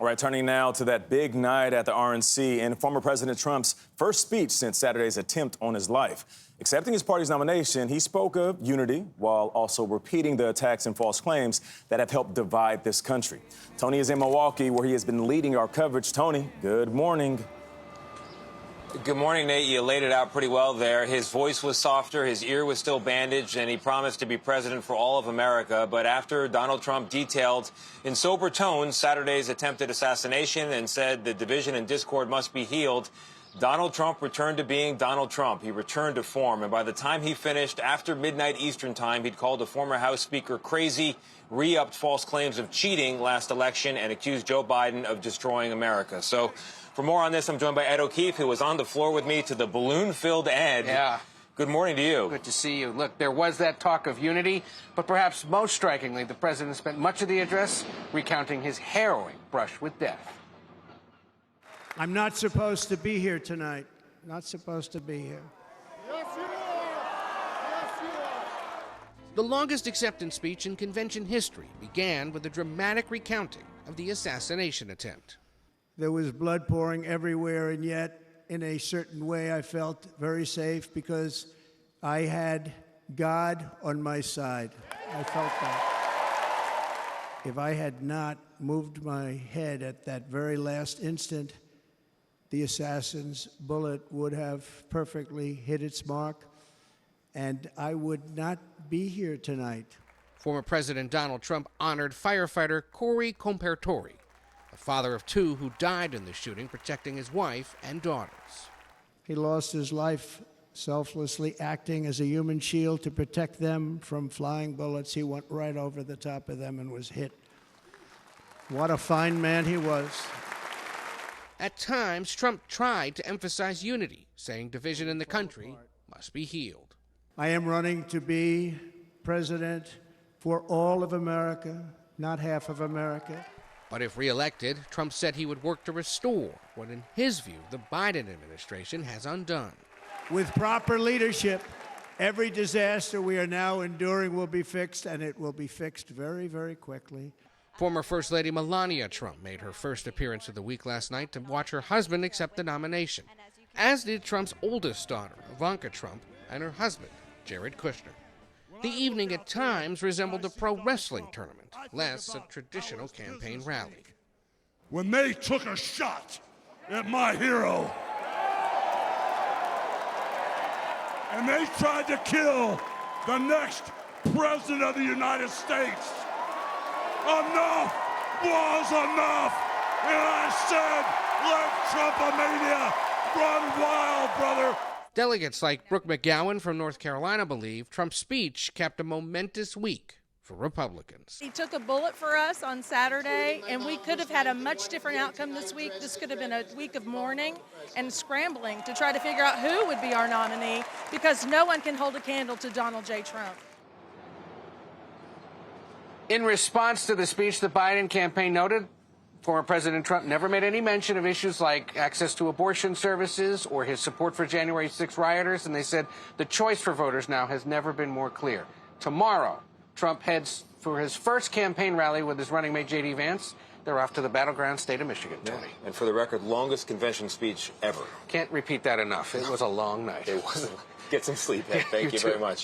All right, turning now to that big night at the RNC and former President Trump's first speech since Saturday's attempt on his life. Accepting his party's nomination, he spoke of unity while also repeating the attacks and false claims that have helped divide this country. Tony is in Milwaukee, where he has been leading our coverage. Tony, good morning. Good morning, Nate. You laid it out pretty well there. His voice was softer, his ear was still bandaged, and he promised to be president for all of America. But after Donald Trump detailed in sober tones Saturday's attempted assassination and said the division and discord must be healed, Donald Trump returned to being Donald Trump. He returned to form. And by the time he finished, after midnight Eastern time, he'd called a former House Speaker crazy, re-upped false claims of cheating last election, and accused Joe Biden of destroying America. So for more on this, I'm joined by Ed O'Keefe, who was on the floor with me to the balloon-filled Ed. Yeah. Good morning to you. Good to see you. Look, there was that talk of unity, but perhaps most strikingly, the president spent much of the address recounting his harrowing brush with death. I'm not supposed to be here tonight. Not supposed to be here. Yes, you are. Yes, you are. The longest acceptance speech in convention history began with a dramatic recounting of the assassination attempt. There was blood pouring everywhere, and yet, in a certain way, I felt very safe because I had God on my side. I felt that. If I had not moved my head at that very last instant, the assassin's bullet would have perfectly hit its mark, and I would not be here tonight. Former President Donald Trump honored firefighter Corey Compertori, the father of two who died in the shooting protecting his wife and daughters. He lost his life selflessly acting as a human shield to protect them from flying bullets. He went right over the top of them and was hit. What a fine man he was. At times, Trump tried to emphasize unity, saying division in the country must be healed. I am running to be president for all of America, not half of America. But if reelected, Trump said he would work to restore what, in his view, the Biden administration has undone. With proper leadership, every disaster we are now enduring will be fixed, and it will be fixed very, very quickly. Former First Lady Melania Trump made her first appearance of the week last night to watch her husband accept the nomination, as did Trump's oldest daughter, Ivanka Trump, and her husband, Jared Kushner. The evening at times resembled a pro wrestling tournament, less a traditional campaign rally. When they took a shot at my hero, and they tried to kill the next president of the United States, enough was enough. And I said, let Trumpomania run wild, brother. Delegates like Brooke McGowan from North Carolina believe Trump's speech capped a momentous week for Republicans. He took a bullet for us on Saturday, and we could have had a much different outcome this week. This could have been a week of mourning and scrambling to try to figure out who would be our nominee, because no one can hold a candle to Donald J. Trump. In response to the speech, the Biden campaign noted former President Trump never made any mention of issues like access to abortion services or his support for January 6 rioters, and they said the choice for voters now has never been more clear. Tomorrow, Trump heads for his first campaign rally with his running mate, J.D. Vance. They're off to the battleground state of Michigan, Tony. Yeah. And for the record, longest convention speech ever. Can't repeat that enough. It was a long night. It wasn't. Get some sleep, Ed. Thank you very much.